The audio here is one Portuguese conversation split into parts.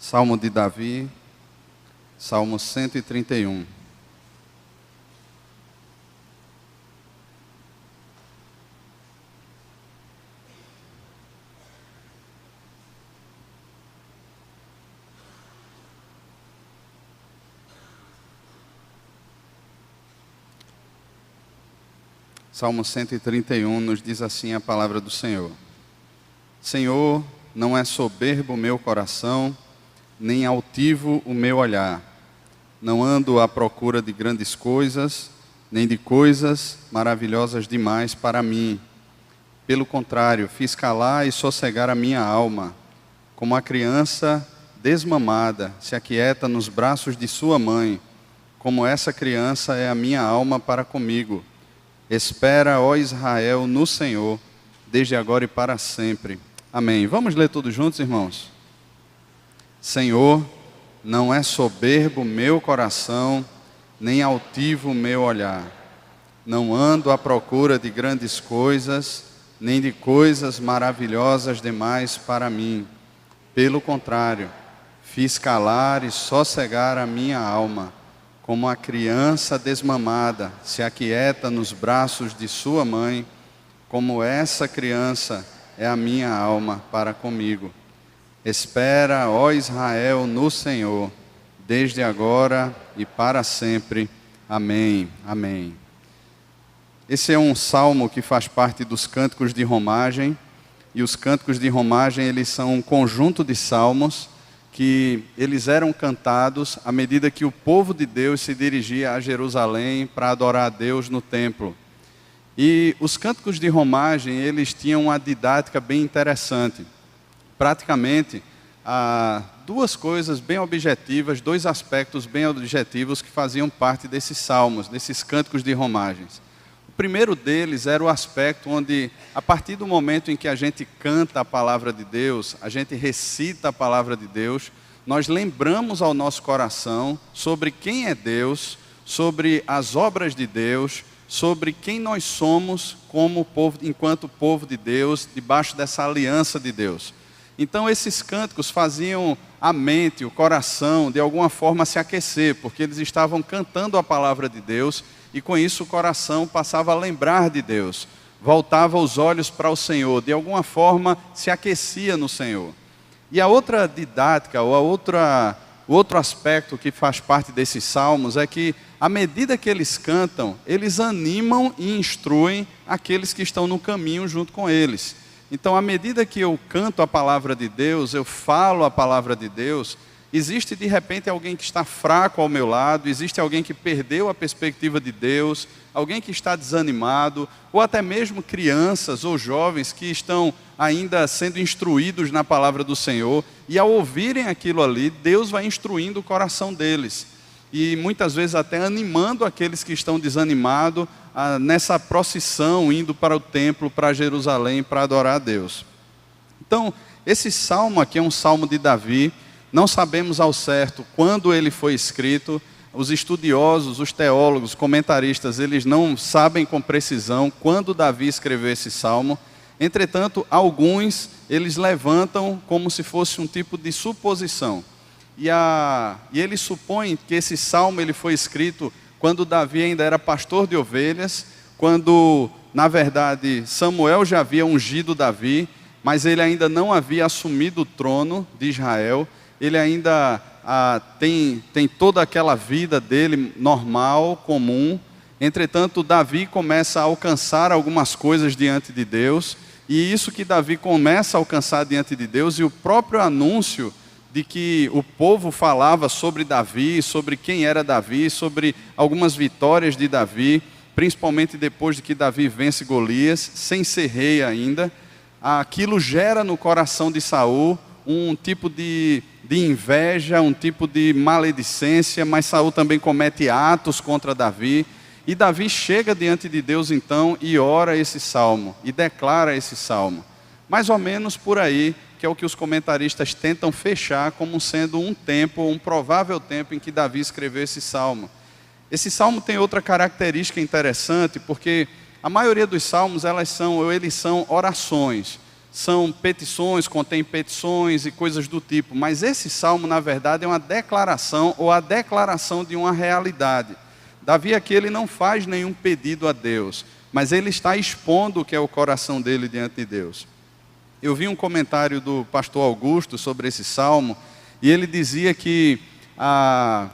Salmo de Davi, Salmo 131. Salmo 131 nos diz assim a palavra do Senhor. Senhor, não é soberbo o meu coração, nem altivo o meu olhar. Não ando à procura de grandes coisas, nem de coisas maravilhosas demais para mim. Pelo contrário, fiz calar e sossegar a minha alma, como a criança desmamada se aquieta nos braços de sua mãe, como essa criança é a minha alma para comigo. Espera, ó Israel, no Senhor, desde agora e para sempre. Amém. Vamos ler todos juntos, irmãos? Senhor, não é soberbo meu coração, nem altivo meu olhar. Não ando à procura de grandes coisas, nem de coisas maravilhosas demais para mim. Pelo contrário, fiz calar e sossegar a minha alma, como a criança desmamada se aquieta nos braços de sua mãe, como essa criança é a minha alma para comigo. Espera, ó Israel, no Senhor, desde agora e para sempre. Amém. Amém. Esse é um salmo que faz parte dos cânticos de romagem, e os cânticos de romagem, eles são um conjunto de salmos que eles eram cantados à medida que o povo de Deus se dirigia a Jerusalém para adorar a Deus no templo. E os cânticos de romagem, eles tinham uma didática bem interessante. Praticamente, há duas coisas bem objetivas, dois aspectos bem objetivos que faziam parte desses salmos, desses cânticos de romagens. O primeiro deles era o aspecto onde, a partir do momento em que a gente canta a palavra de Deus, a gente recita a palavra de Deus, nós lembramos ao nosso coração sobre quem é Deus, sobre as obras de Deus, sobre quem nós somos como povo, enquanto povo de Deus, debaixo dessa aliança de Deus. Então esses cânticos faziam a mente, o coração, de alguma forma se aquecer, porque eles estavam cantando a palavra de Deus, e com isso o coração passava a lembrar de Deus, voltava os olhos para o Senhor, de alguma forma se aquecia no Senhor. E a outra didática, ou o outro aspecto que faz parte desses salmos é que, à medida que eles cantam, eles animam e instruem aqueles que estão no caminho junto com eles. Então, à medida que eu canto a palavra de Deus, eu falo a palavra de Deus, existe de repente alguém que está fraco ao meu lado, existe alguém que perdeu a perspectiva de Deus, alguém que está desanimado, ou até mesmo crianças ou jovens que estão ainda sendo instruídos na palavra do Senhor, e ao ouvirem aquilo ali, Deus vai instruindo o coração deles, e muitas vezes até animando aqueles que estão desanimados nessa procissão, indo para o templo, para Jerusalém, para adorar a Deus. Então, esse salmo aqui é um salmo de Davi. Não sabemos ao certo quando ele foi escrito. Os estudiosos, os teólogos, comentaristas, eles não sabem com precisão quando Davi escreveu esse salmo. Entretanto, alguns, eles levantam como se fosse um tipo de suposição. E eles supõem que esse salmo ele foi escrito quando Davi ainda era pastor de ovelhas, quando, na verdade, Samuel já havia ungido Davi, mas ele ainda não havia assumido o trono de Israel. Ele ainda tem toda aquela vida dele normal, comum. Entretanto, Davi começa a alcançar algumas coisas diante de Deus. E isso que Davi começa a alcançar diante de Deus, e o próprio anúncio de que o povo falava sobre Davi, sobre quem era Davi, sobre algumas vitórias de Davi, principalmente depois de que Davi vence Golias, sem ser rei ainda. Aquilo gera no coração de Saul um tipo de inveja, um tipo de maledicência, mas Saul também comete atos contra Davi, e Davi chega diante de Deus então e ora esse salmo, e declara esse salmo, mais ou menos por aí, que é o que os comentaristas tentam fechar como sendo um tempo, um provável tempo em que Davi escreveu esse salmo. Esse salmo tem outra característica interessante, porque a maioria dos salmos eles são orações. são petições, contém petições e coisas do tipo. Mas esse salmo, na verdade, é uma declaração ou a declaração de uma realidade. Davi aqui ele não faz nenhum pedido a Deus, mas ele está expondo o que é o coração dele diante de Deus. Eu vi um comentário do pastor Augusto sobre esse salmo, e ele dizia que há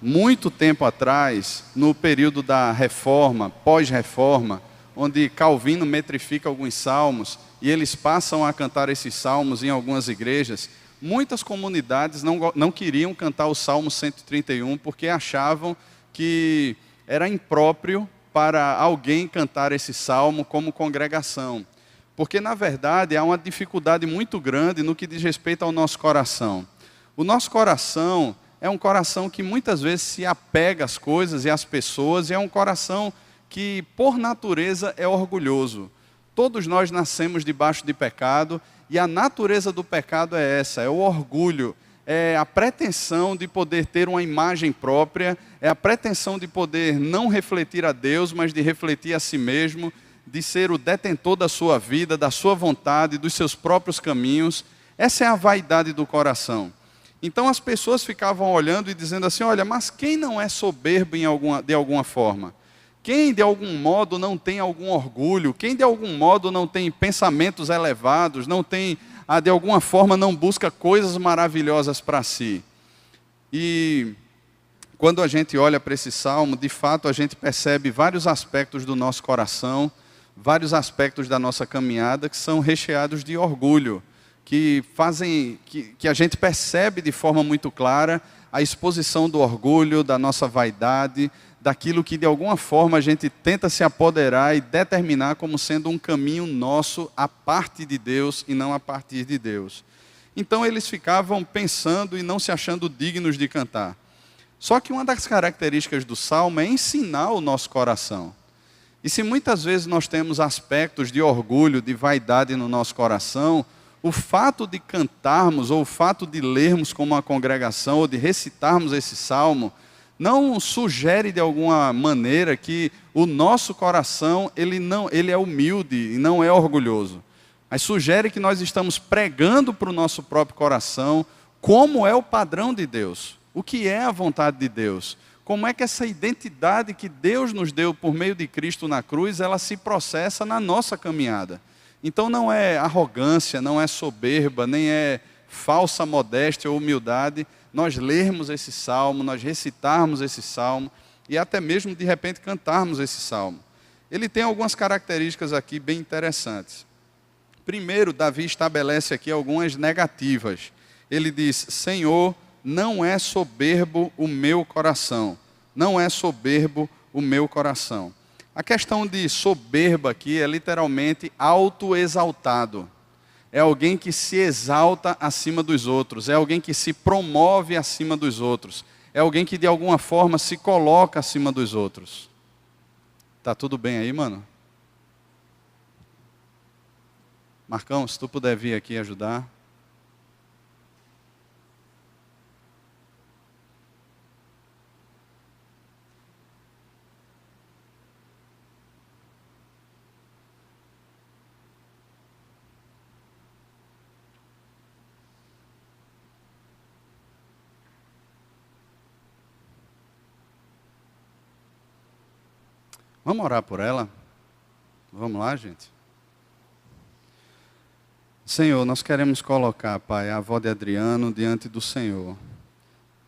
muito tempo atrás, no período da reforma, pós-reforma, onde Calvino metrifica alguns salmos, e eles passam a cantar esses salmos em algumas igrejas, muitas comunidades não queriam cantar o Salmo 131, porque achavam que era impróprio para alguém cantar esse salmo como congregação. Porque, na verdade, há uma dificuldade muito grande no que diz respeito ao nosso coração. O nosso coração é um coração que muitas vezes se apega às coisas e às pessoas, e é um coração que, por natureza, é orgulhoso. Todos nós nascemos debaixo de pecado, e a natureza do pecado é essa, é o orgulho, é a pretensão de poder ter uma imagem própria, é a pretensão de poder não refletir a Deus, mas de refletir a si mesmo, de ser o detentor da sua vida, da sua vontade, dos seus próprios caminhos. Essa é a vaidade do coração. Então as pessoas ficavam olhando e dizendo assim, olha, mas quem não é soberbo de alguma forma? Quem de algum modo não tem algum orgulho? Quem de algum modo não tem pensamentos elevados? Não tem, de alguma forma não busca coisas maravilhosas para si? E quando a gente olha para esse salmo, de fato a gente percebe vários aspectos do nosso coração, vários aspectos da nossa caminhada que são recheados de orgulho, que fazem que a gente percebe de forma muito clara a exposição do orgulho, da nossa vaidade, daquilo que de alguma forma a gente tenta se apoderar e determinar como sendo um caminho nosso a parte de Deus e não a partir de Deus. Então eles ficavam pensando e não se achando dignos de cantar. Só que uma das características do salmo é ensinar o nosso coração. E se muitas vezes nós temos aspectos de orgulho, de vaidade no nosso coração, o fato de cantarmos ou o fato de lermos como uma congregação ou de recitarmos esse salmo não sugere de alguma maneira que o nosso coração ele é humilde e não é orgulhoso. Mas sugere que nós estamos pregando para o nosso próprio coração como é o padrão de Deus, o que é a vontade de Deus, como é que essa identidade que Deus nos deu por meio de Cristo na cruz, ela se processa na nossa caminhada. Então não é arrogância, não é soberba, nem é falsa modéstia ou humildade, nós lermos esse salmo, nós recitarmos esse salmo e até mesmo de repente cantarmos esse salmo. Ele tem algumas características aqui bem interessantes. Primeiro, Davi estabelece aqui algumas negativas. Ele diz, Senhor, não é soberbo o meu coração. Não é soberbo o meu coração. A questão de soberba aqui é literalmente autoexaltado. É alguém que se exalta acima dos outros. É alguém que se promove acima dos outros. É alguém que de alguma forma se coloca acima dos outros. Tá tudo bem aí, mano? Marcão, se tu puder vir aqui ajudar. Vamos orar por ela? Vamos lá, gente? Senhor, nós queremos colocar, Pai, a avó de Adriano diante do Senhor.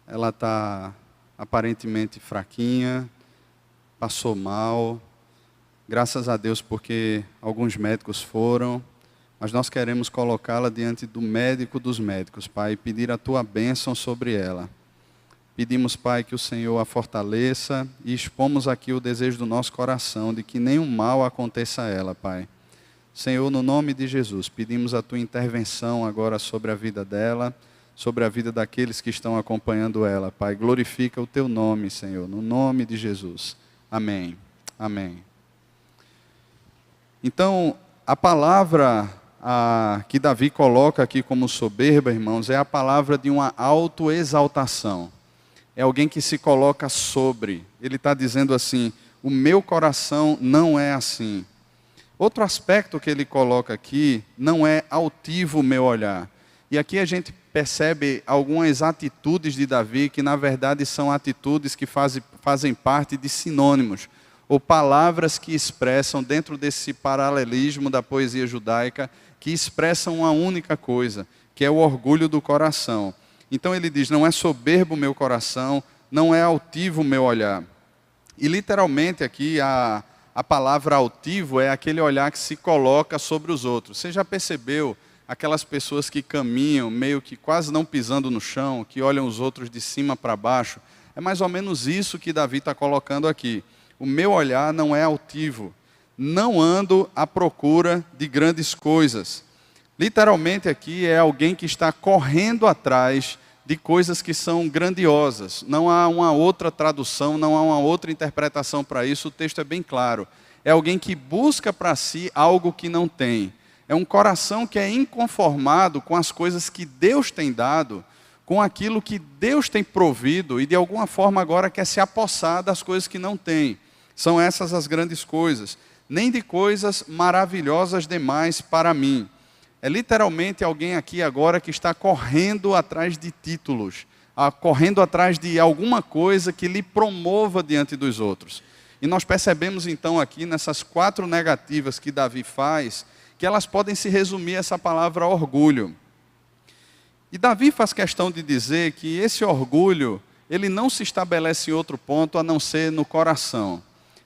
Ela está aparentemente fraquinha, passou mal. Graças a Deus porque alguns médicos foram. Mas nós queremos colocá-la diante do médico dos médicos, Pai, e pedir a Tua bênção sobre ela. Pedimos, Pai, que o Senhor a fortaleça e expomos aqui o desejo do nosso coração de que nenhum mal aconteça a ela, Pai. Senhor, no nome de Jesus, pedimos a Tua intervenção agora sobre a vida dela, sobre a vida daqueles que estão acompanhando ela, Pai. Glorifica o Teu nome, Senhor, no nome de Jesus. Amém. Amém. Então, a palavra que Davi coloca aqui como soberba, irmãos, é a palavra de uma autoexaltação. É alguém que se coloca sobre. Ele está dizendo assim, o meu coração não é assim. Outro aspecto que ele coloca aqui, não é altivo o meu olhar. E aqui a gente percebe algumas atitudes de Davi, que na verdade são atitudes que fazem parte de sinônimos, ou palavras que expressam, dentro desse paralelismo da poesia judaica, que expressam uma única coisa, que é o orgulho do coração. Então ele diz, não é soberbo o meu coração, não é altivo o meu olhar. E literalmente aqui a palavra altivo é aquele olhar que se coloca sobre os outros. Você já percebeu aquelas pessoas que caminham meio que quase não pisando no chão, que olham os outros de cima para baixo? É mais ou menos isso que Davi está colocando aqui. O meu olhar não é altivo, não ando à procura de grandes coisas. Literalmente aqui é alguém que está correndo atrás de coisas que são grandiosas. Não há uma outra tradução, não há uma outra interpretação para isso, o texto é bem claro. É alguém que busca para si algo que não tem. É um coração que é inconformado com as coisas que Deus tem dado, com aquilo que Deus tem provido e de alguma forma agora quer se apossar das coisas que não tem. São essas as grandes coisas. Nem de coisas maravilhosas demais para mim. É literalmente alguém aqui agora que está correndo atrás de títulos, correndo atrás de alguma coisa que lhe promova diante dos outros. E nós percebemos então aqui nessas 4 negativas que Davi faz, que elas podem se resumir essa palavra orgulho. E Davi faz questão de dizer que esse orgulho, ele não se estabelece em outro ponto a não ser no coração.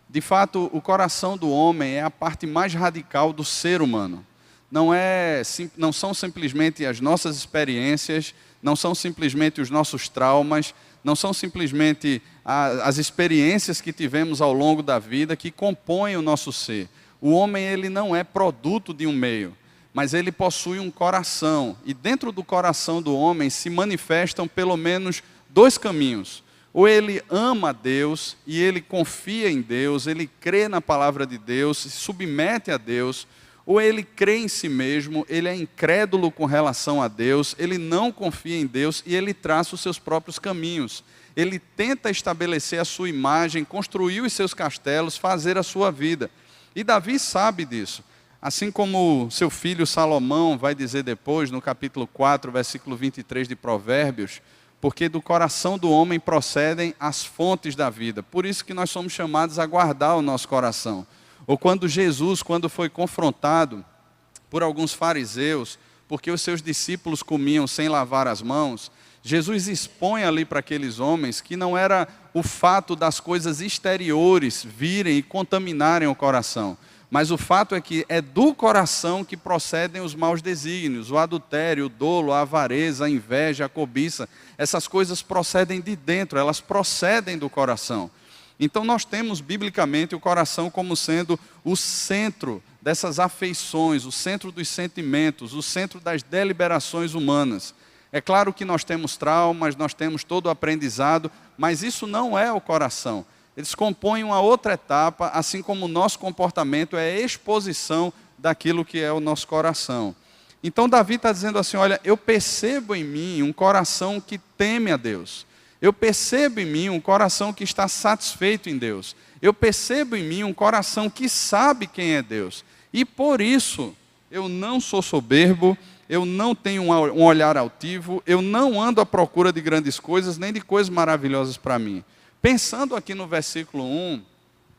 De fato, o coração do homem é a parte mais radical do ser humano. Não são simplesmente as nossas experiências, não são simplesmente os nossos traumas, não são simplesmente as experiências que tivemos ao longo da vida que compõem o nosso ser. O homem, ele não é produto de um meio, mas ele possui um coração. E dentro do coração do homem se manifestam pelo menos 2 caminhos. Ou ele ama a Deus e ele confia em Deus, ele crê na palavra de Deus, se submete a Deus, ou ele crê em si mesmo, ele é incrédulo com relação a Deus, ele não confia em Deus e ele traça os seus próprios caminhos. Ele tenta estabelecer a sua imagem, construir os seus castelos, fazer a sua vida. E Davi sabe disso. Assim como seu filho Salomão vai dizer depois, no capítulo 4, versículo 23 de Provérbios, porque do coração do homem procedem as fontes da vida. Por isso que nós somos chamados a guardar o nosso coração. Ou quando Jesus, quando foi confrontado por alguns fariseus, porque os seus discípulos comiam sem lavar as mãos, Jesus expõe ali para aqueles homens que não era o fato das coisas exteriores virem e contaminarem o coração, mas o fato é que é do coração que procedem os maus desígnios, o adultério, o dolo, a avareza, a inveja, a cobiça. Essas coisas procedem de dentro, elas procedem do coração. Então nós temos biblicamente o coração como sendo o centro dessas afeições, o centro dos sentimentos, o centro das deliberações humanas. É claro que nós temos traumas, nós temos todo o aprendizado, mas isso não é o coração. Eles compõem uma outra etapa, assim como o nosso comportamento é a exposição daquilo que é o nosso coração. Então Davi está dizendo assim, olha, eu percebo em mim um coração que teme a Deus. Eu percebo em mim um coração que está satisfeito em Deus. Eu percebo em mim um coração que sabe quem é Deus. E por isso, eu não sou soberbo, eu não tenho um olhar altivo, eu não ando à procura de grandes coisas, nem de coisas maravilhosas para mim. Pensando aqui no versículo 1,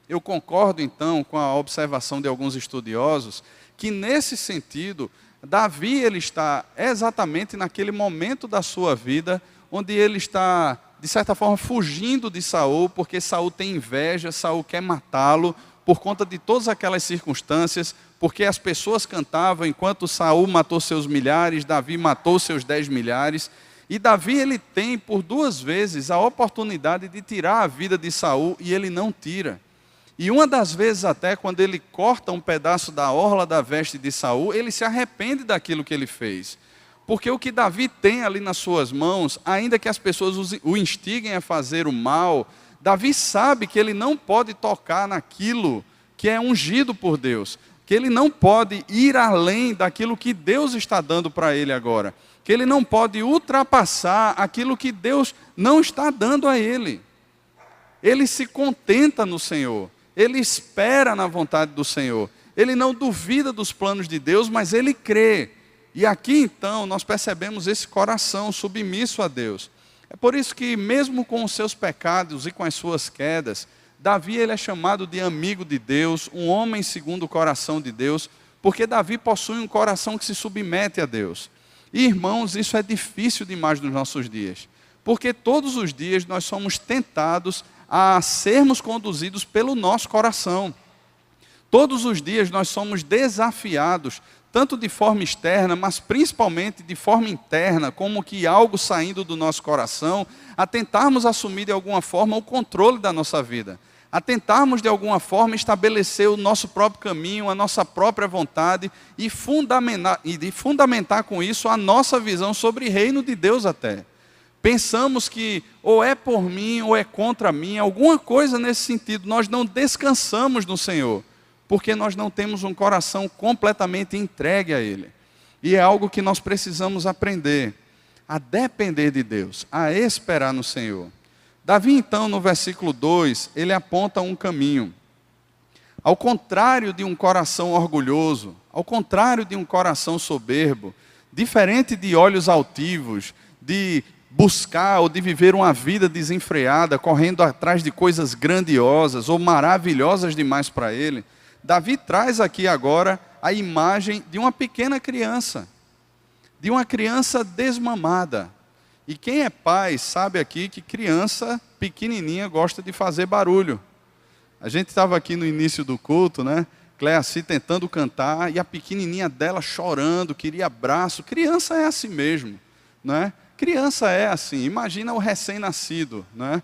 eu concordo então com a observação de alguns estudiosos, que nesse sentido, Davi ele está exatamente naquele momento da sua vida, onde ele está, de certa forma, fugindo de Saul, porque Saul tem inveja, Saul quer matá-lo, por conta de todas aquelas circunstâncias, porque as pessoas cantavam, enquanto Saul matou seus milhares, Davi matou seus 10 milhares, e Davi ele tem por 2 vezes a oportunidade de tirar a vida de Saul, e ele não tira. E uma das vezes até, quando ele corta um pedaço da orla da veste de Saul, ele se arrepende daquilo que ele fez. Porque o que Davi tem ali nas suas mãos, ainda que as pessoas o instiguem a fazer o mal, Davi sabe que ele não pode tocar naquilo que é ungido por Deus, que ele não pode ir além daquilo que Deus está dando para ele agora, que ele não pode ultrapassar aquilo que Deus não está dando a ele. Ele se contenta no Senhor, ele espera na vontade do Senhor. ele não duvida dos planos de Deus, mas ele crê. E aqui então nós percebemos esse coração submisso a Deus. É por isso que mesmo com os seus pecados e com as suas quedas, Davi ele é chamado de amigo de Deus, um homem segundo o coração de Deus, porque Davi possui um coração que se submete a Deus. E irmãos, isso é difícil demais nos nossos dias, porque todos os dias nós somos tentados a sermos conduzidos pelo nosso coração. Todos os dias nós somos desafiados, tanto de forma externa, mas principalmente de forma interna, como que algo saindo do nosso coração, a tentarmos assumir de alguma forma o controle da nossa vida, a tentarmos de alguma forma estabelecer o nosso próprio caminho, a nossa própria vontade e fundamentar com isso a nossa visão sobre o reino de Deus até. Pensamos que ou é por mim ou é contra mim, alguma coisa nesse sentido, nós não descansamos no Senhor, porque nós não temos um coração completamente entregue a Ele. E é algo que nós precisamos aprender, a depender de Deus, a esperar no Senhor. Davi então, no versículo 2, ele aponta um caminho. Ao contrário de um coração orgulhoso, ao contrário de um coração soberbo, diferente de olhos altivos, de buscar ou de viver uma vida desenfreada, correndo atrás de coisas grandiosas ou maravilhosas demais para ele, Davi traz aqui agora a imagem de uma pequena criança, de uma criança desmamada. E quem é pai sabe aqui que criança pequenininha gosta de fazer barulho. A gente estava aqui no início do culto, né? Cleaci tentando cantar e a pequenininha dela chorando, queria abraço. Criança é assim mesmo, né? Criança é assim, imagina o recém-nascido, né?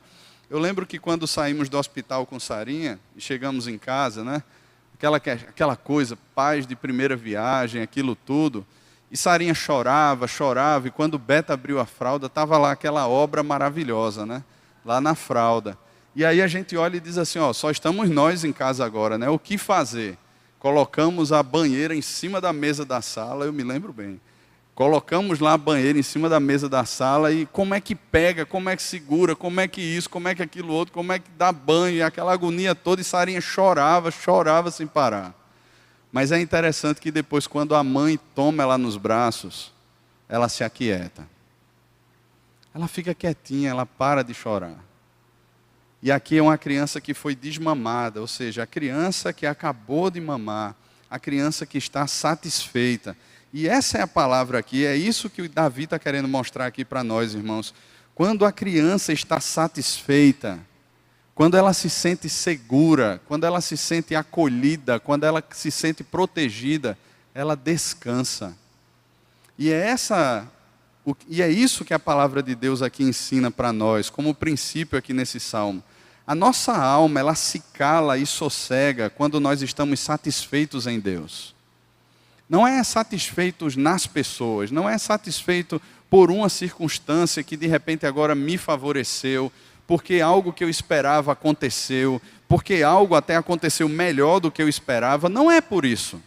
Eu lembro que quando saímos do hospital com Sarinha e chegamos em casa, né? Aquela coisa, pais de primeira viagem, aquilo tudo. E Sarinha chorava, e quando Beta abriu a fralda, estava lá aquela obra maravilhosa, né? Lá na fralda. E aí a gente olha e diz assim, ó, só estamos nós em casa agora, né? O que fazer? Colocamos a banheira em cima da mesa da sala, eu me lembro bem. Colocamos lá a banheira em cima da mesa da sala e como é que pega, como é que segura, como é que isso, como é que aquilo outro, como é que dá banho, e aquela agonia toda, e Sarinha chorava sem parar. Mas é interessante que depois, quando a mãe toma ela nos braços, ela se aquieta. Ela fica quietinha, ela para de chorar. E aqui é uma criança que foi desmamada, ou seja, a criança que acabou de mamar, a criança que está satisfeita. E essa é a palavra aqui, é isso que o Davi está querendo mostrar aqui para nós, irmãos. Quando a criança está satisfeita, quando ela se sente segura, quando ela se sente acolhida, quando ela se sente protegida, ela descansa. E é isso que a palavra de Deus aqui ensina para nós, como princípio aqui nesse salmo. A nossa alma, ela se cala e sossega quando nós estamos satisfeitos em Deus. Não é satisfeitos nas pessoas, não é satisfeito por uma circunstância que de repente agora me favoreceu, porque algo que eu esperava aconteceu, porque algo até aconteceu melhor do que eu esperava, não é por isso.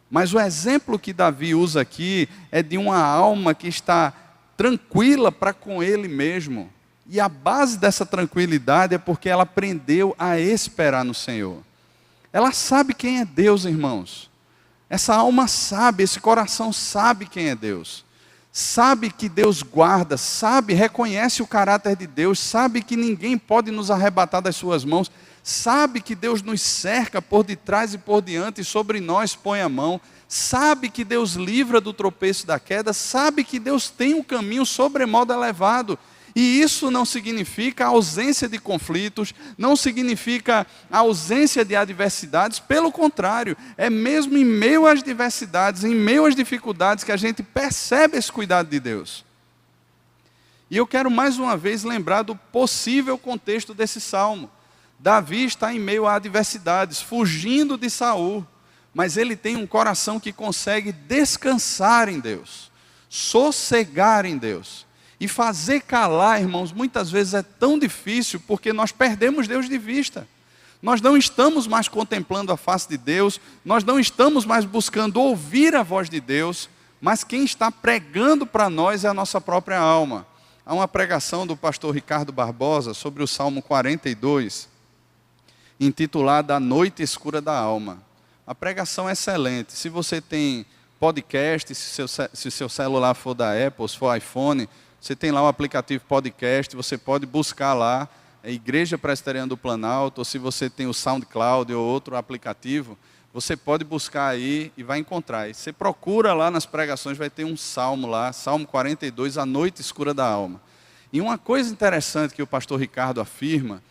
Mas o exemplo que Davi usa aqui é de uma alma que está tranquila para com ele mesmo. E a base dessa tranquilidade é porque ela aprendeu a esperar no Senhor. Ela sabe quem é Deus, irmãos. Essa alma sabe, esse coração sabe quem é Deus. Sabe que Deus guarda, reconhece o caráter de Deus, sabe que ninguém pode nos arrebatar das suas mãos, sabe que Deus nos cerca por detrás e por diante e sobre nós põe a mão, sabe que Deus livra do tropeço da queda, sabe que Deus tem um caminho sobremodo elevado. E isso não significa ausência de conflitos, não significa ausência de adversidades, pelo contrário, é mesmo em meio às diversidades, em meio às dificuldades que a gente percebe esse cuidado de Deus. E eu quero mais uma vez lembrar do possível contexto desse salmo. Davi está em meio a adversidades, fugindo de Saul, mas ele tem um coração que consegue descansar em Deus, sossegar em Deus. E fazer calar, irmãos, muitas vezes é tão difícil porque nós perdemos Deus de vista. Nós não estamos mais contemplando a face de Deus, nós não estamos mais buscando ouvir a voz de Deus, mas quem está pregando para nós é a nossa própria alma. Há uma pregação do pastor Ricardo Barbosa sobre o Salmo 42, intitulada A Noite Escura da Alma. a pregação é excelente. Se você tem podcast, se seu celular for da Apple, se for iPhone, você tem lá o aplicativo podcast, você pode buscar lá, Igreja Presbiteriana do Planalto, ou se você tem o SoundCloud ou outro aplicativo, você pode buscar aí e vai encontrar. E você procura lá nas pregações, vai ter um salmo lá, Salmo 42, A Noite Escura da Alma. E uma coisa interessante que o pastor Ricardo afirma,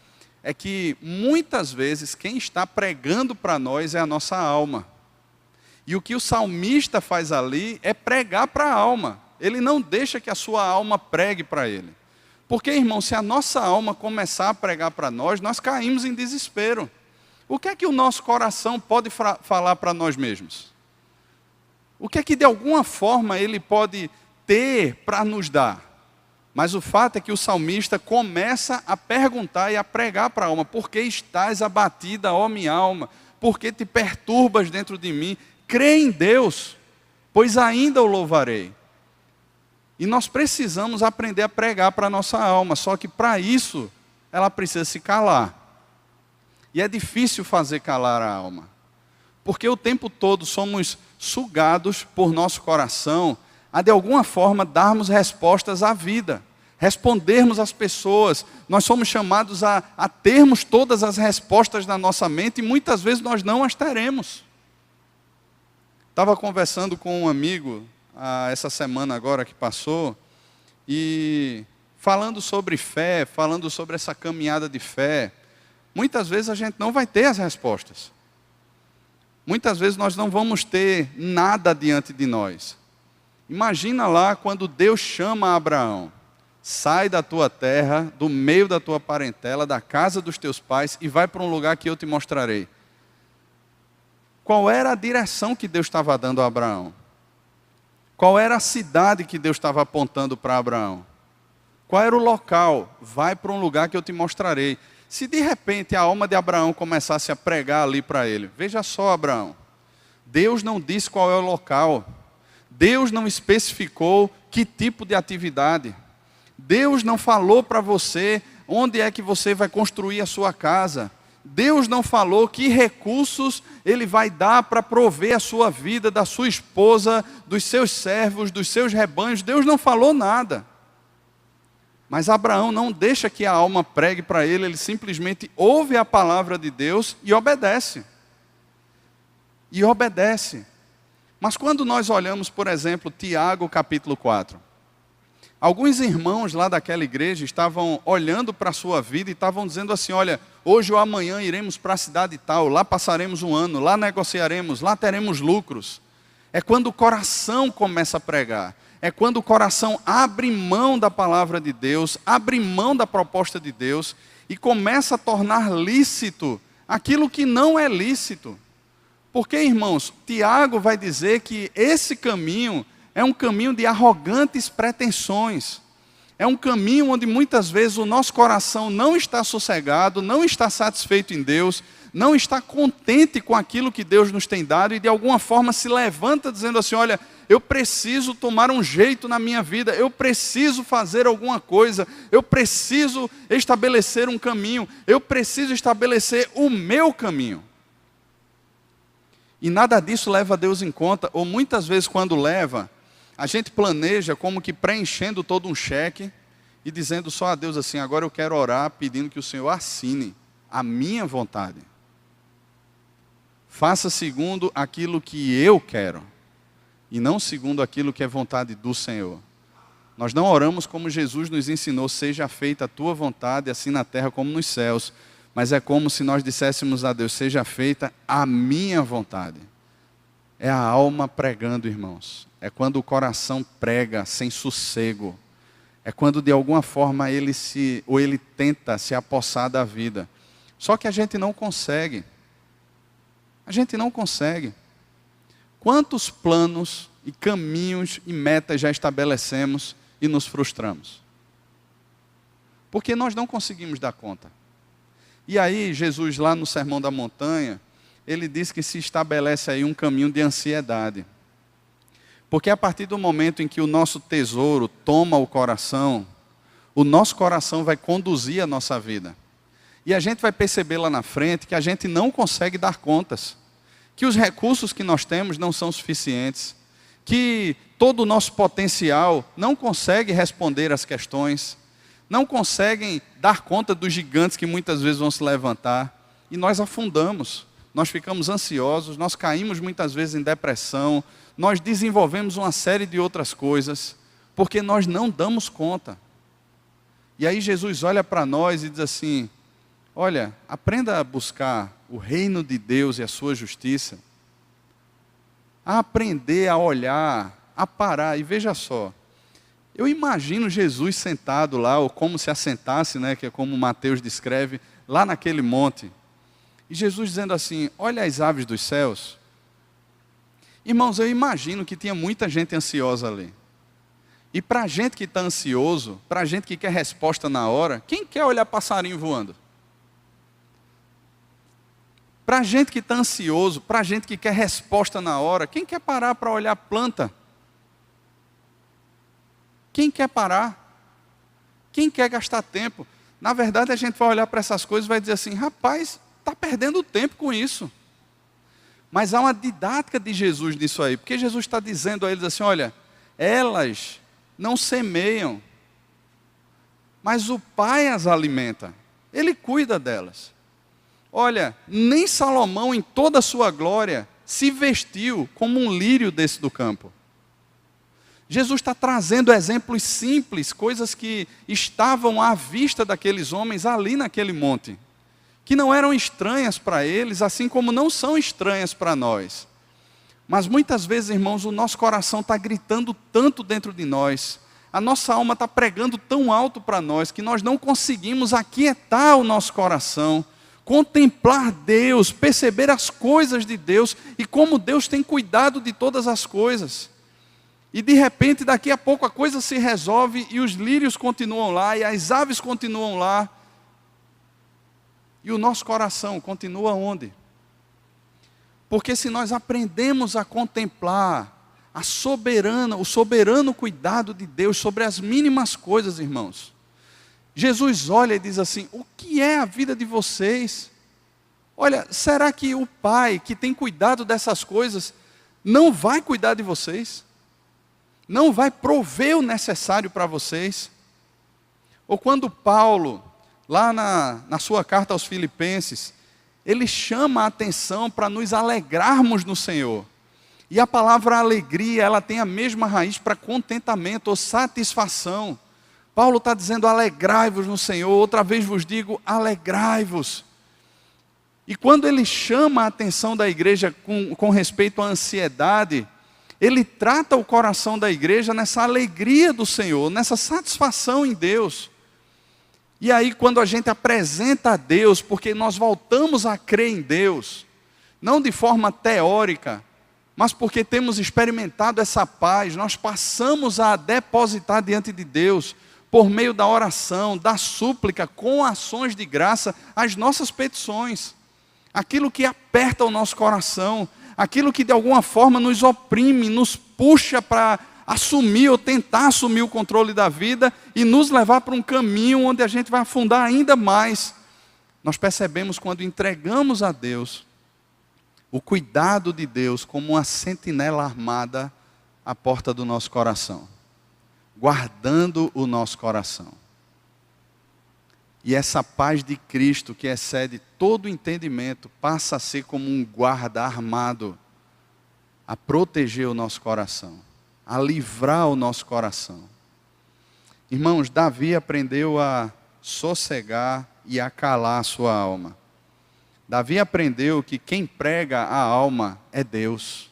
é que muitas vezes quem está pregando para nós é a nossa alma. E o que o salmista faz ali é pregar para a alma. Ele não deixa que a sua alma pregue para ele. Porque, irmão, se a nossa alma começar a pregar para nós caímos em desespero. O que é que o nosso coração pode falar para nós mesmos? O que é que de alguma forma ele pode ter para nos dar? Mas o fato é que o salmista começa a perguntar e a pregar para a alma: por que estás abatida, ó minha alma? Por que te perturbas dentro de mim? Crê em Deus, pois ainda o louvarei. E nós precisamos aprender a pregar para a nossa alma, só que para isso ela precisa se calar. E é difícil fazer calar a alma, porque o tempo todo somos sugados por nosso coração a de alguma forma darmos respostas à vida, respondermos às pessoas. Nós somos chamados a termos todas as respostas na nossa mente e muitas vezes nós não as teremos. Estava conversando com um amigo essa semana agora que passou, e falando sobre fé, falando sobre essa caminhada de fé. Muitas vezes a gente não vai ter as respostas. Muitas vezes nós não vamos ter nada diante de nós. Imagina lá quando Deus chama Abraão: sai da tua terra, do meio da tua parentela, da casa dos teus pais e vai para um lugar que eu te mostrarei. Qual era a direção que Deus estava dando a Abraão? Qual era a cidade que Deus estava apontando para Abraão? Qual era o local? Vai para um lugar que eu te mostrarei. Se de repente a alma de Abraão começasse a pregar ali para ele: veja só, Abraão, Deus não disse qual é o local. Deus não especificou que tipo de atividade. Deus não falou para você onde é que você vai construir a sua casa. Deus não falou que recursos Ele vai dar para prover a sua vida, da sua esposa, dos seus servos, dos seus rebanhos. Deus não falou nada. Mas Abraão não deixa que a alma pregue para ele, ele simplesmente ouve a palavra de Deus e obedece. E obedece. Mas quando nós olhamos, por exemplo, Tiago capítulo 4, alguns irmãos lá daquela igreja estavam olhando para a sua vida e estavam dizendo assim: olha, hoje ou amanhã iremos para a cidade tal, lá passaremos um ano, lá negociaremos, lá teremos lucros. É quando o coração começa a pregar. É quando o coração abre mão da palavra de Deus, abre mão da proposta de Deus e começa a tornar lícito aquilo que não é lícito. Porque, irmãos, Tiago vai dizer que esse caminho é um caminho de arrogantes pretensões. É um caminho onde muitas vezes o nosso coração não está sossegado, não está satisfeito em Deus, não está contente com aquilo que Deus nos tem dado e de alguma forma se levanta dizendo assim: olha, eu preciso tomar um jeito na minha vida, eu preciso fazer alguma coisa, eu preciso estabelecer um caminho, eu preciso estabelecer o meu caminho. E nada disso leva a Deus em conta, ou muitas vezes quando leva, a gente planeja como que preenchendo todo um cheque e dizendo só a Deus assim: agora eu quero orar pedindo que o Senhor assine a minha vontade. Faça segundo aquilo que eu quero e não segundo aquilo que é vontade do Senhor. Nós não oramos como Jesus nos ensinou: seja feita a tua vontade, assim na terra como nos céus. Mas é como se nós disséssemos a Deus: seja feita a minha vontade. É a alma pregando, irmãos. É quando o coração prega sem sossego. É quando de alguma forma ele tenta se apossar da vida. Só que a gente não consegue. A gente não consegue. Quantos planos e caminhos e metas já estabelecemos e nos frustramos? Porque nós não conseguimos dar conta. E aí Jesus lá no Sermão da Montanha, ele diz que se estabelece aí um caminho de ansiedade. Porque a partir do momento em que o nosso tesouro toma o nosso coração vai conduzir a nossa vida. E a gente vai perceber lá na frente que a gente não consegue dar contas. que os recursos que nós temos não são suficientes, que todo o nosso potencial não consegue responder às questões, não conseguem dar conta dos gigantes que muitas vezes vão se levantar, e nós afundamos, nós ficamos ansiosos, nós caímos muitas vezes em depressão, nós desenvolvemos uma série de outras coisas, porque nós não damos conta. E aí Jesus olha para nós e diz assim: olha, aprenda a buscar o reino de Deus e a sua justiça, a aprender a olhar, a parar. E veja só, eu imagino Jesus sentado lá, ou como se assentasse, né, que é como Mateus descreve, lá naquele monte. E Jesus dizendo assim: olha as aves dos céus. Irmãos, eu imagino que tinha muita gente ansiosa ali. E para a gente que está ansioso, para a gente que quer resposta na hora, quem quer olhar passarinho voando? Para a gente que está ansioso, para a gente que quer resposta na hora, quem quer parar para olhar planta? Quem quer parar? Quem quer gastar tempo? Na verdade, a gente vai olhar para essas coisas e vai dizer assim: rapaz, está perdendo tempo com isso. Mas há uma didática de Jesus nisso aí, porque Jesus está dizendo a eles assim: olha, elas não semeiam, mas o Pai as alimenta, Ele cuida delas. Olha, nem Salomão em toda a sua glória se vestiu como um lírio desse do campo. Jesus está trazendo exemplos simples, coisas que estavam à vista daqueles homens ali naquele monte, que não eram estranhas para eles, assim como não são estranhas para nós. Mas muitas vezes, irmãos, o nosso coração está gritando tanto dentro de nós, a nossa alma está pregando tão alto para nós, que nós não conseguimos aquietar o nosso coração, contemplar Deus, perceber as coisas de Deus, e como Deus tem cuidado de todas as coisas. E de repente, daqui a pouco a coisa se resolve, e os lírios continuam lá, e as aves continuam lá, e o nosso coração continua onde? Porque se nós aprendemos a contemplar o soberano cuidado de Deus sobre as mínimas coisas, irmãos, Jesus olha e diz assim: o que é a vida de vocês? Olha, será que o Pai que tem cuidado dessas coisas não vai cuidar de vocês? Não vai prover o necessário para vocês? Ou quando Paulo, lá na sua carta aos Filipenses, ele chama a atenção para nos alegrarmos no Senhor. E a palavra alegria, ela tem a mesma raiz para contentamento ou satisfação. Paulo está dizendo: alegrai-vos no Senhor. Outra vez vos digo, alegrai-vos. E quando ele chama a atenção da igreja com respeito à ansiedade, ele trata o coração da igreja nessa alegria do Senhor, nessa satisfação em Deus. E aí, quando a gente apresenta a Deus, porque nós voltamos a crer em Deus, não de forma teórica, mas porque temos experimentado essa paz, nós passamos a depositar diante de Deus, por meio da oração, da súplica, com ações de graça, as nossas petições, aquilo que aperta o nosso coração, aquilo que de alguma forma nos oprime, nos puxa para assumir ou tentar assumir o controle da vida e nos levar para um caminho onde a gente vai afundar ainda mais. Nós percebemos quando entregamos a Deus o cuidado de Deus como uma sentinela armada à porta do nosso coração, guardando o nosso coração. E essa paz de Cristo que excede todo entendimento passa a ser como um guarda armado a proteger o nosso coração, a livrar o nosso coração. Irmãos, Davi aprendeu a sossegar e a calar a sua alma. Davi aprendeu que quem prega a alma é Deus.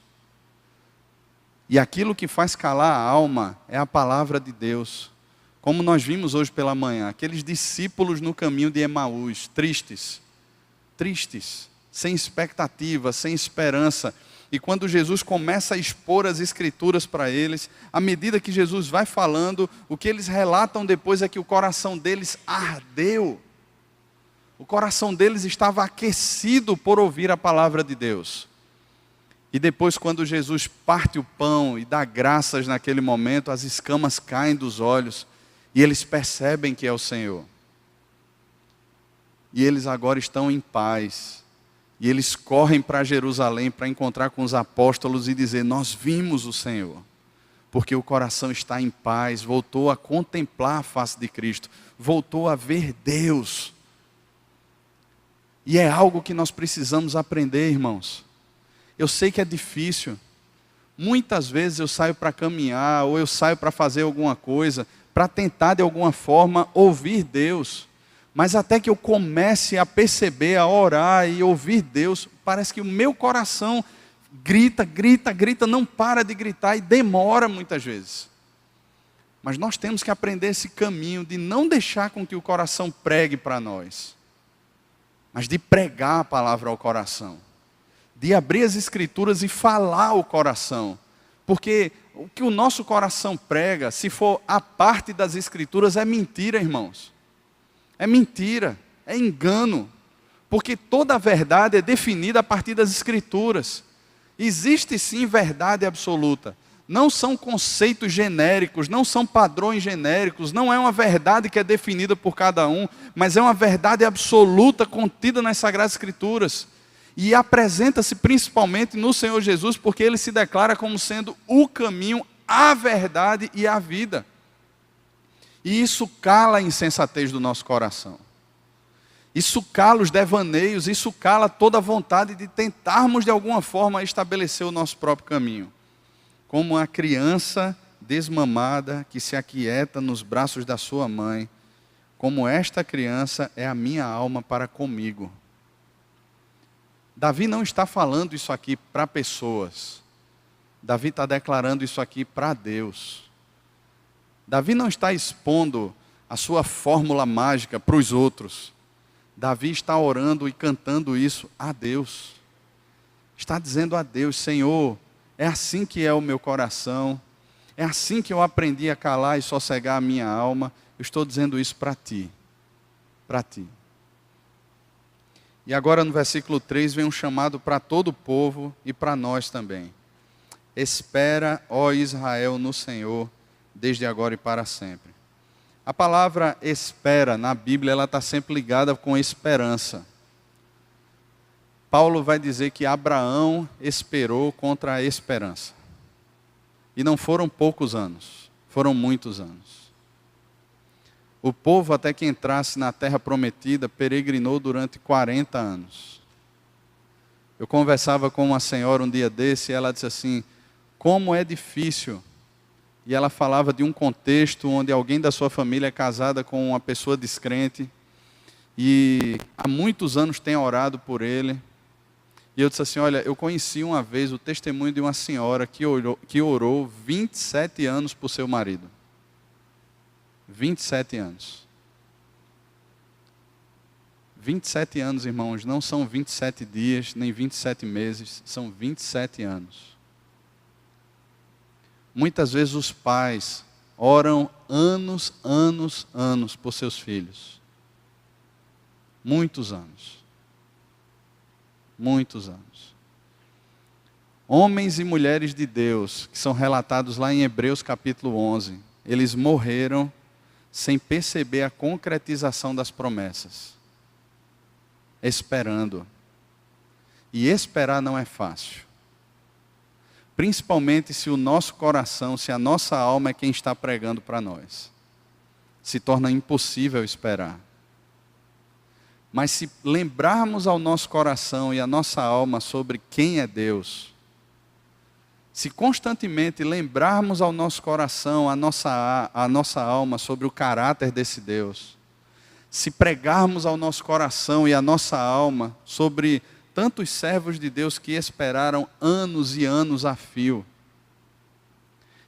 E aquilo que faz calar a alma é a palavra de Deus. Como nós vimos hoje pela manhã, aqueles discípulos no caminho de Emaús, tristes, sem expectativa, sem esperança. E quando Jesus começa a expor as escrituras para eles, à medida que Jesus vai falando, o que eles relatam depois é que o coração deles ardeu. O coração deles estava aquecido por ouvir a palavra de Deus. E depois, quando Jesus parte o pão e dá graças naquele momento, as escamas caem dos olhos e eles percebem que é o Senhor. E eles agora estão em paz. E eles correm para Jerusalém para encontrar com os apóstolos e dizer: nós vimos o Senhor. Porque o coração está em paz, voltou a contemplar a face de Cristo, voltou a ver Deus. E é algo que nós precisamos aprender, irmãos. Eu sei que é difícil. Muitas vezes eu saio para caminhar, ou eu saio para fazer alguma coisa, para tentar de alguma forma ouvir Deus. Mas até que eu comece a perceber, a orar e ouvir Deus, parece que o meu coração grita, grita, grita, não para de gritar e demora muitas vezes. Mas nós temos que aprender esse caminho de não deixar com que o coração pregue para nós, mas de pregar a palavra ao coração, de abrir as escrituras e falar ao coração, porque o que o nosso coração prega, se for a parte das escrituras, é mentira, irmãos. É mentira, é engano, porque toda a verdade é definida a partir das escrituras. Existe sim verdade absoluta, não são conceitos genéricos, não são padrões genéricos, não é uma verdade que é definida por cada um, mas é uma verdade absoluta contida nas Sagradas Escrituras. E apresenta-se principalmente no Senhor Jesus, porque Ele se declara como sendo o caminho, a verdade e a vida. E isso cala a insensatez do nosso coração. Isso cala os devaneios, isso cala toda a vontade de tentarmos de alguma forma estabelecer o nosso próprio caminho. Como a criança desmamada que se aquieta nos braços da sua mãe, como esta criança é a minha alma para comigo. Davi não está falando isso aqui para pessoas. Davi está declarando isso aqui para Deus. Davi não está expondo a sua fórmula mágica para os outros. Davi está orando e cantando isso a Deus. Está dizendo a Deus: Senhor, é assim que é o meu coração. É assim que eu aprendi a calar e sossegar a minha alma. Eu estou dizendo isso para ti. Para ti. E agora no versículo 3 vem um chamado para todo o povo e para nós também. Espera, ó Israel, no Senhor, desde agora e para sempre. A palavra espera na Bíblia, ela está sempre ligada com esperança. Paulo vai dizer que Abraão esperou contra a esperança. E não foram poucos anos, foram muitos anos. O povo, até que entrasse na terra prometida, peregrinou durante 40 anos. Eu conversava com uma senhora um dia desse e ela disse assim: como é difícil. E ela falava de um contexto onde alguém da sua família é casada com uma pessoa descrente e há muitos anos tem orado por ele. E eu disse assim: olha, eu conheci uma vez o testemunho de uma senhora que orou 27 anos por seu marido. 27 anos. 27 anos, irmãos, não são 27 dias, nem 27 meses, são 27 anos. Muitas vezes os pais oram anos por seus filhos. Muitos anos. Muitos anos. Homens e mulheres de Deus, que são relatados lá em Hebreus capítulo 11, eles morreram sem perceber a concretização das promessas. Esperando. E esperar não é fácil. Principalmente se o nosso coração, se a nossa alma é quem está pregando para nós. Se torna impossível esperar. Mas se lembrarmos ao nosso coração e à nossa alma sobre quem é Deus, se constantemente lembrarmos ao nosso coração, à nossa alma sobre o caráter desse Deus, se pregarmos ao nosso coração e à nossa alma sobre tantos servos de Deus que esperaram anos e anos a fio.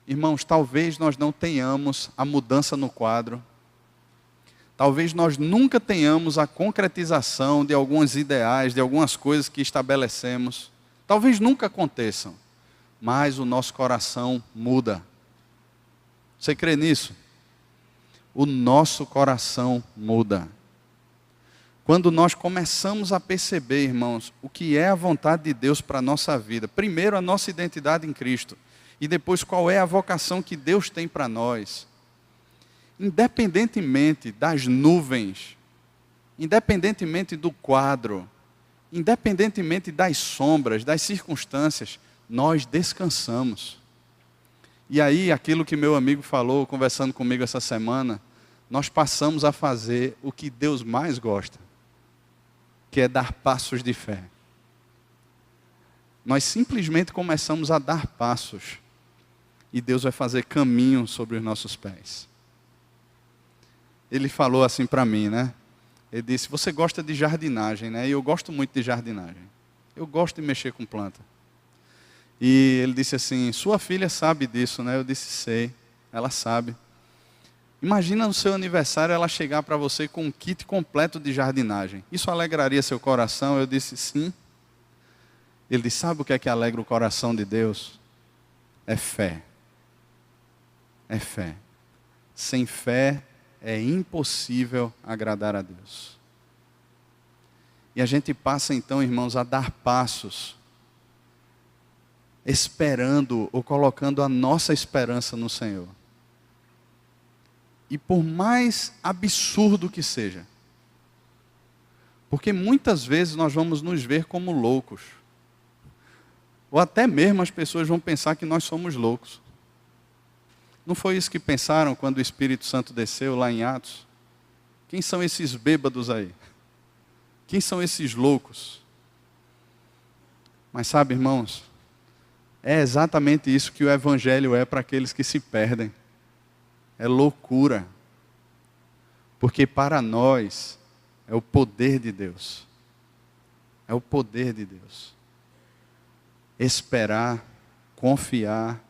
Irmãos, talvez nós não tenhamos a mudança no quadro. Talvez nós nunca tenhamos a concretização de alguns ideais, de algumas coisas que estabelecemos. Talvez nunca aconteçam. Mas o nosso coração muda. Você crê nisso? O nosso coração muda. Quando nós começamos a perceber, irmãos, o que é a vontade de Deus para a nossa vida. Primeiro, a nossa identidade em Cristo. E depois, qual é a vocação que Deus tem para nós. Independentemente das nuvens, independentemente do quadro, independentemente das sombras, das circunstâncias, nós descansamos. E aí, aquilo que meu amigo falou, conversando comigo essa semana, nós passamos a fazer o que Deus mais gosta, que é dar passos de fé. Nós simplesmente começamos a dar passos, e Deus vai fazer caminho sobre os nossos pés. Ele falou assim para mim, né? Ele disse, você gosta de jardinagem, né? E eu gosto muito de jardinagem. Eu gosto de mexer com planta. E ele disse assim, sua filha sabe disso, né? Eu disse, sei, ela sabe. Imagina no seu aniversário ela chegar para você com um kit completo de jardinagem. Isso alegraria seu coração? Eu disse, sim. Ele disse, sabe o que é que alegra o coração de Deus? É fé. É fé. Sem fé é impossível agradar a Deus. E a gente passa então, irmãos, a dar passos, esperando ou colocando a nossa esperança no Senhor. E por mais absurdo que seja, porque muitas vezes nós vamos nos ver como loucos, ou até mesmo as pessoas vão pensar que nós somos loucos. Não foi isso que pensaram quando o Espírito Santo desceu lá em Atos? Quem são esses bêbados aí? Quem são esses loucos? Mas sabe, irmãos, é exatamente isso que o Evangelho é para aqueles que se perdem. É loucura. Porque para nós é o poder de Deus. É o poder de Deus. Esperar, confiar,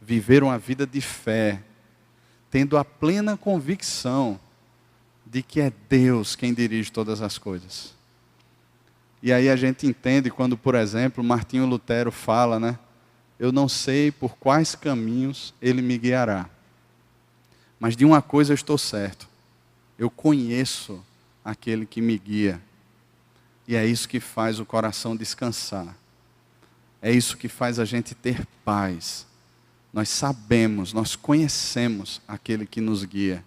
viver uma vida de fé, tendo a plena convicção de que é Deus quem dirige todas as coisas. E aí a gente entende quando, por exemplo, Martinho Lutero fala, né? Eu não sei por quais caminhos ele me guiará. Mas de uma coisa eu estou certo. Eu conheço aquele que me guia. E é isso que faz o coração descansar. É isso que faz a gente ter paz. Nós sabemos, nós conhecemos aquele que nos guia.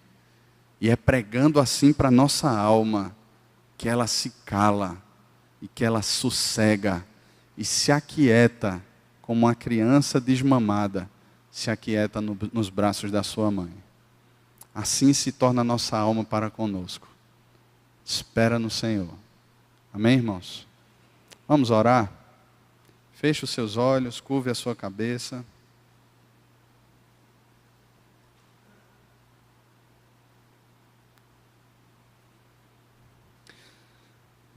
E é pregando assim para a nossa alma que ela se cala e que ela sossega e se aquieta como uma criança desmamada se aquieta nos braços da sua mãe. Assim se torna a nossa alma para conosco. Espera no Senhor. Amém, irmãos? Vamos orar? Feche os seus olhos, curve a sua cabeça.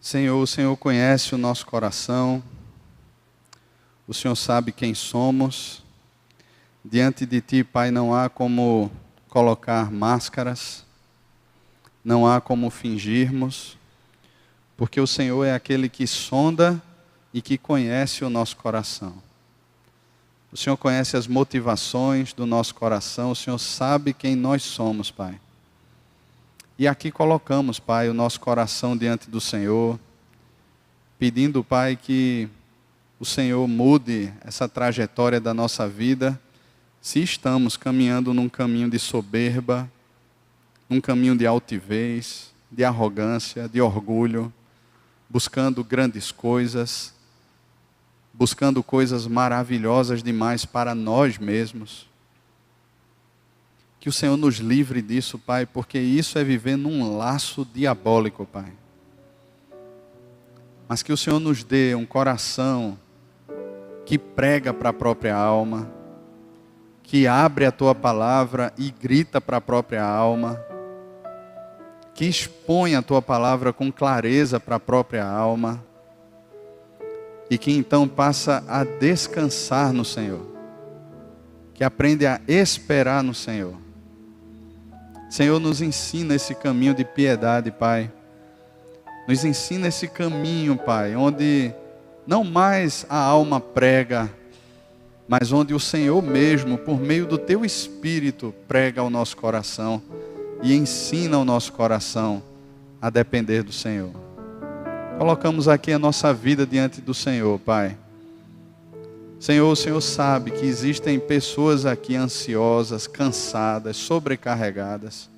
Senhor, o Senhor conhece o nosso coração, o Senhor sabe quem somos. Diante de Ti, Pai, não há como colocar máscaras, não há como fingirmos, porque o Senhor é aquele que sonda e que conhece o nosso coração. O Senhor conhece as motivações do nosso coração, o Senhor sabe quem nós somos, Pai. E aqui colocamos, Pai, o nosso coração diante do Senhor, pedindo, Pai, que o Senhor mude essa trajetória da nossa vida, se estamos caminhando num caminho de soberba, num caminho de altivez, de arrogância, de orgulho, buscando grandes coisas, buscando coisas maravilhosas demais para nós mesmos. Que o Senhor nos livre disso, Pai, porque isso é viver num laço diabólico, Pai. Mas que o Senhor nos dê um coração que prega para a própria alma, que abre a Tua palavra e grita para a própria alma, que expõe a Tua palavra com clareza para a própria alma, e que então passa a descansar no Senhor, que aprende a esperar no Senhor. Senhor, nos ensina esse caminho de piedade, Pai. Nos ensina esse caminho, Pai, onde não mais a alma prega, mas onde o Senhor mesmo, por meio do Teu Espírito, prega ao nosso coração e ensina ao nosso coração a depender do Senhor. Colocamos aqui a nossa vida diante do Senhor, Pai. Senhor, o Senhor sabe que existem pessoas aqui ansiosas, cansadas, sobrecarregadas.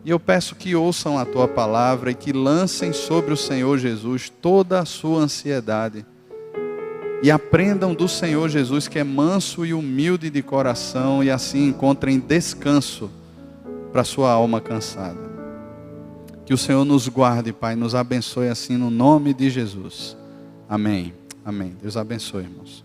E eu peço que ouçam a tua palavra e que lancem sobre o Senhor Jesus toda a sua ansiedade. E aprendam do Senhor Jesus, que é manso e humilde de coração, e assim encontrem descanso para a sua alma cansada. Que o Senhor nos guarde, Pai, nos abençoe assim no nome de Jesus. Amém. Amém. Deus abençoe, irmãos.